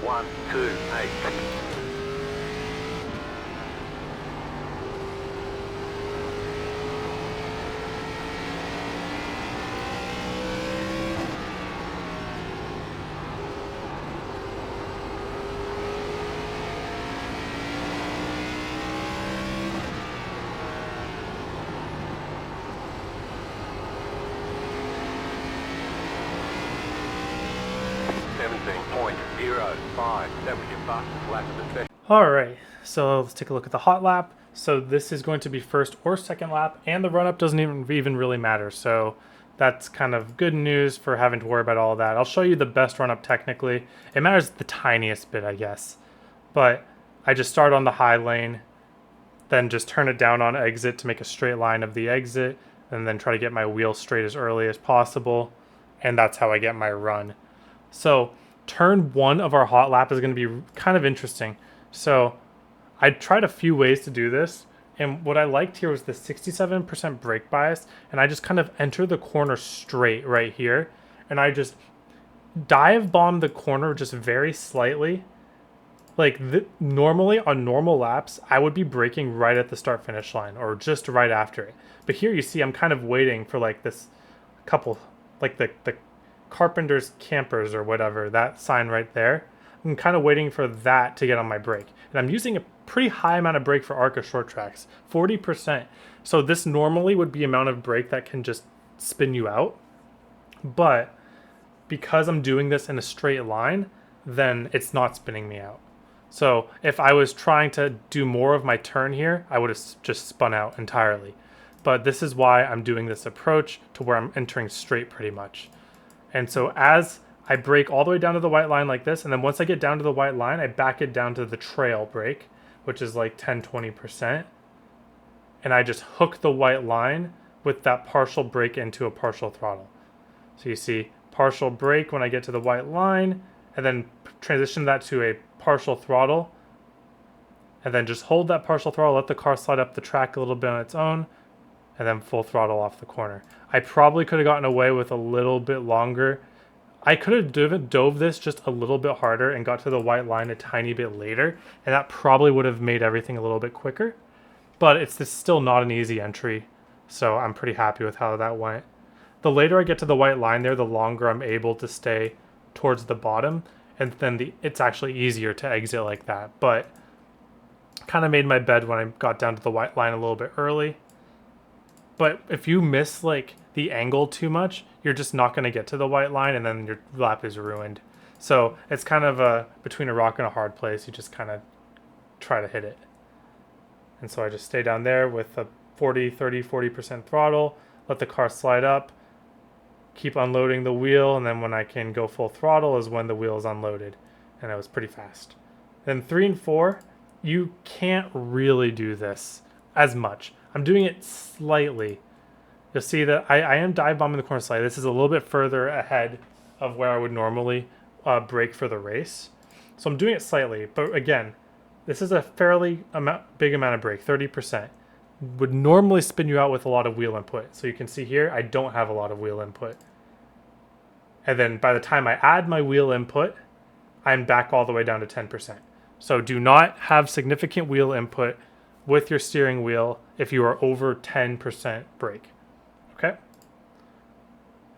128. Alright, so let's take a look at the hot lap. So this is going to be first or second lap, and the run-up doesn't even really matter. So that's kind of good news for having to worry about all of that. I'll show you the best run-up technically. It matters the tiniest bit, I guess. But I just start on the high lane, then just turn it down on exit to make a straight line of the exit, and then try to get my wheel straight as early as possible. And that's how I get my run. So turn one of our hot lap is going to be kind of interesting. So I tried a few ways to do this, and what I liked here was the 67% brake bias, and I just kind of enter the corner straight right here, and I just dive bomb the corner just very slightly. Like normally on normal laps, I would be braking right at the start finish line or just right after it. But here you see I'm kind of waiting for like this couple, like the Carpenter's Campers or whatever, that sign right there. I'm kind of waiting for that to get on my brake. And I'm using a pretty high amount of brake for ARCA short tracks, 40%. So this normally would be amount of brake that can just spin you out. But because I'm doing this in a straight line, then it's not spinning me out. So if I was trying to do more of my turn here, I would have just spun out entirely. But this is why I'm doing this approach to where I'm entering straight pretty much. And so as I brake all the way down to the white line like this, and then once I get down to the white line, I back it down to the trail brake, which is like 10-20%. And I just hook the white line with that partial brake into a partial throttle. So you see partial brake when I get to the white line, and then transition that to a partial throttle, and then just hold that partial throttle, let the car slide up the track a little bit on its own, and then full throttle off the corner. I probably could have gotten away with a little bit longer. I could have dove this just a little bit harder and got to the white line a tiny bit later, and that probably would have made everything a little bit quicker. But it's still not an easy entry, so I'm pretty happy with how that went. The later I get to the white line there, the longer I'm able to stay towards the bottom, and then it's actually easier to exit like that. But kind of made my bed when I got down to the white line a little bit early. But if you miss like the angle too much, you're just not going to get to the white line, and then your lap is ruined. So it's kind of between a rock and a hard place. You just kind of try to hit it. And so I just stay down there with a 40% throttle, let the car slide up, keep unloading the wheel, and then when I can go full throttle is when the wheel is unloaded. And it was pretty fast. Then 3 and 4, you can't really do this as much. I'm doing it slightly. You'll see that I am dive bombing the corner slightly. This is a little bit further ahead of where I would normally brake for the race. So I'm doing it slightly, but again, this is a fairly big amount of brake, 30%. Would normally spin you out with a lot of wheel input. So you can see here, I don't have a lot of wheel input. And then by the time I add my wheel input, I'm back all the way down to 10%. So do not have significant wheel input with your steering wheel if you are over 10% brake. Okay?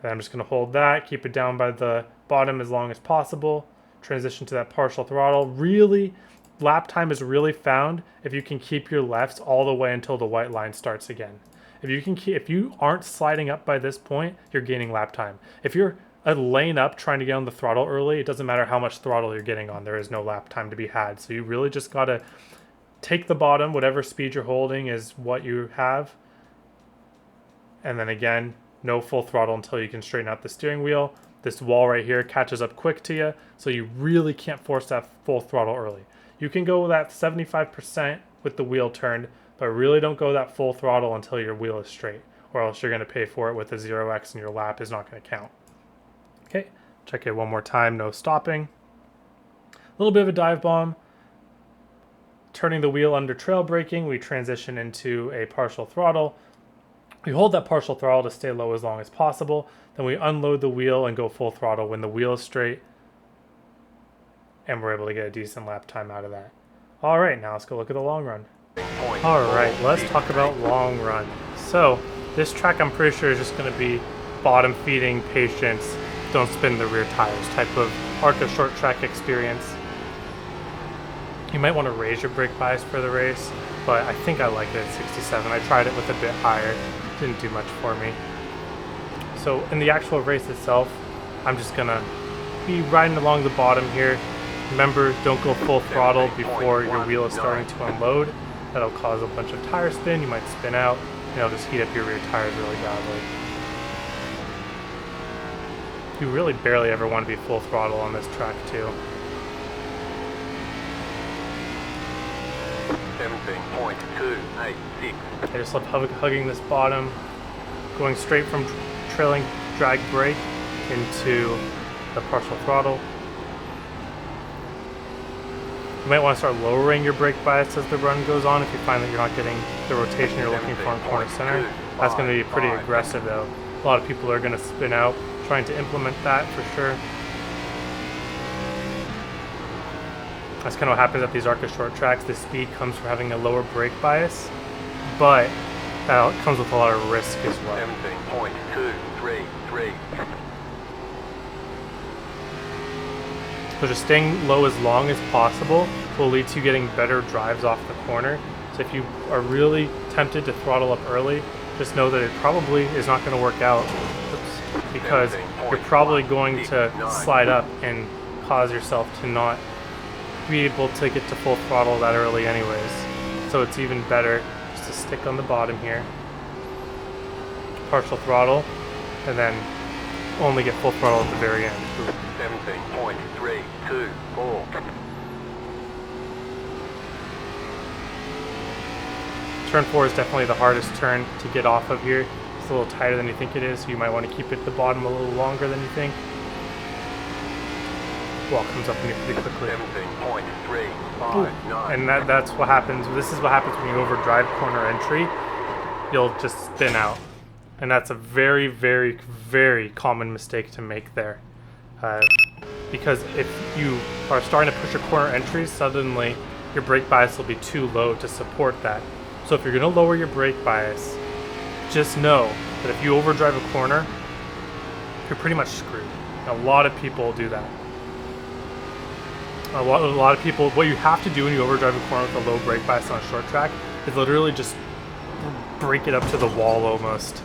And I'm just going to hold that, keep it down by the bottom as long as possible, transition to that partial throttle. Really, lap time is really found if you can keep your lefts all the way until the white line starts again. If you aren't sliding up by this point, you're gaining lap time. If you're a lane up trying to get on the throttle early, it doesn't matter how much throttle you're getting on. There is no lap time to be had. So you really just got to take the bottom, whatever speed you're holding is what you have. And then again, no full throttle until you can straighten out the steering wheel. This wall right here catches up quick to you, so you really can't force that full throttle early. You can go with that 75% with the wheel turned, but really don't go that full throttle until your wheel is straight, or else you're going to pay for it with a 0x and your lap is not going to count. Okay, check it one more time, no stopping. A little bit of a dive bomb. Turning the wheel under trail braking, we transition into a partial throttle. We hold that partial throttle to stay low as long as possible. Then we unload the wheel and go full throttle when the wheel is straight. and we're able to get a decent lap time out of that. All right, now let's go look at the long run. All right, let's talk about long run. So this track I'm pretty sure is just going to be bottom feeding, patience, don't spin the rear tires type of ARCA short track experience. You might want to raise your brake bias for the race, but I think I like it at 67. I tried it with a bit higher, didn't do much for me. So in the actual race itself, I'm just gonna be riding along the bottom here. Remember, don't go full throttle before your wheel is starting to unload. That'll cause a bunch of tire spin, you might spin out, and it'll just heat up your rear tires really badly. You really barely ever want to be full throttle on this track too. 17.286. I just love hugging this bottom, going straight from trailing drag brake into the partial throttle. You might want to start lowering your brake bias as the run goes on if you find that you're not getting the rotation you're looking for in corner center. That's going to be pretty aggressive though. A lot of people are going to spin out trying to implement that for sure. That's kind of what happens at these ARCA short tracks. The speed comes from having a lower brake bias, but that comes with a lot of risk as well. 17.233. So just staying low as long as possible will lead to you getting better drives off the corner. So if you are really tempted to throttle up early, just know that it probably is not going to work out. Oops, because you're probably going to slide up and cause yourself to not be able to get to full throttle that early anyways. So it's even better just to stick on the bottom here, partial throttle, and then only get full throttle at the very end. 17.324. Turn 4 is definitely the hardest turn to get off of here. It's a little tighter than you think it is, so you might want to keep it at the bottom a little longer than you think. Wall comes up on you pretty quickly. 17.359. And that's what happens. This is what happens when you overdrive corner entry. You'll just spin out. And that's a very, very, very common mistake to make there. Because if you are starting to push your corner entries, suddenly your brake bias will be too low to support that. So if you're going to lower your brake bias, just know that if you overdrive a corner, you're pretty much screwed. A lot of people do that. A lot of people, what you have to do when you overdrive a corner with a low brake bias on a short track is literally just break it up to the wall almost,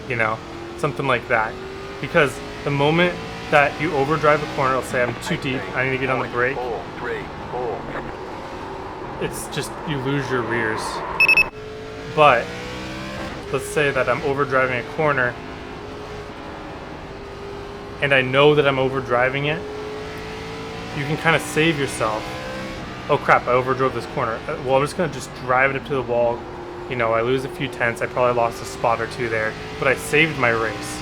you know, something like that. Because the moment that you overdrive a corner, let's say I'm too deep, I need to get on the brake, it's just, you lose your rears. But let's say that I'm overdriving a corner and I know that I'm overdriving it, you can kind of save yourself. Oh crap, I overdrove this corner. Well, I'm just going to just drive it up to the wall. You know, I lose a few tenths. I probably lost a spot or two there, but I saved my race.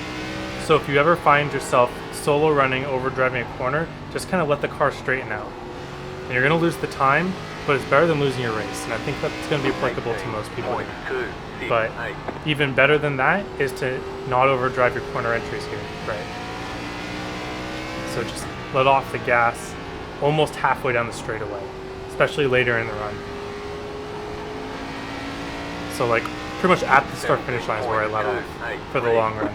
So if you ever find yourself solo running, overdriving a corner, just kind of let the car straighten out. And you're going to lose the time, but it's better than losing your race. And I think that's going to be applicable to most people. But even better than that is to not overdrive your corner entries here. Right. So just let off the gas almost halfway down the straightaway, especially later in the run. So like pretty much at the start finish line is where I let off for the long run.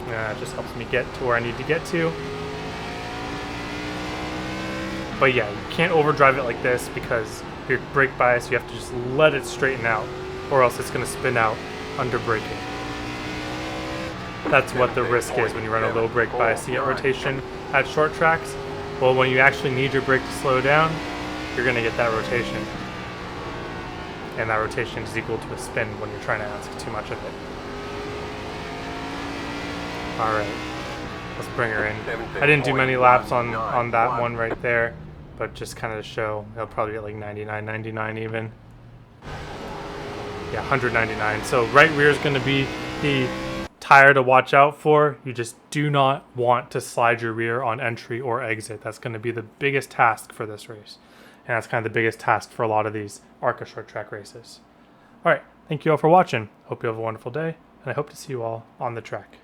It just helps me get to where I need to get to. But yeah, you can't overdrive it like this because your brake bias, you have to just let it straighten out or else it's going to spin out under braking. That's what the risk is when you run a low brake bias to get rotation at short tracks. Well, when you actually need your brake to slow down, you're going to get that rotation. And that rotation is equal to a spin when you're trying to ask too much of it. Alright, let's bring her in. I didn't do many laps on that one right there, but just kind of to show, it'll probably get like 99, 99 even. Yeah, 199. So right rear is going to be the tire to watch out for. You just do not want to slide your rear on entry or exit. That's going to be the biggest task for this race. And that's kind of the biggest task for a lot of these ARCA short track races. Alright, thank you all for watching. Hope you have a wonderful day, and I hope to see you all on the track.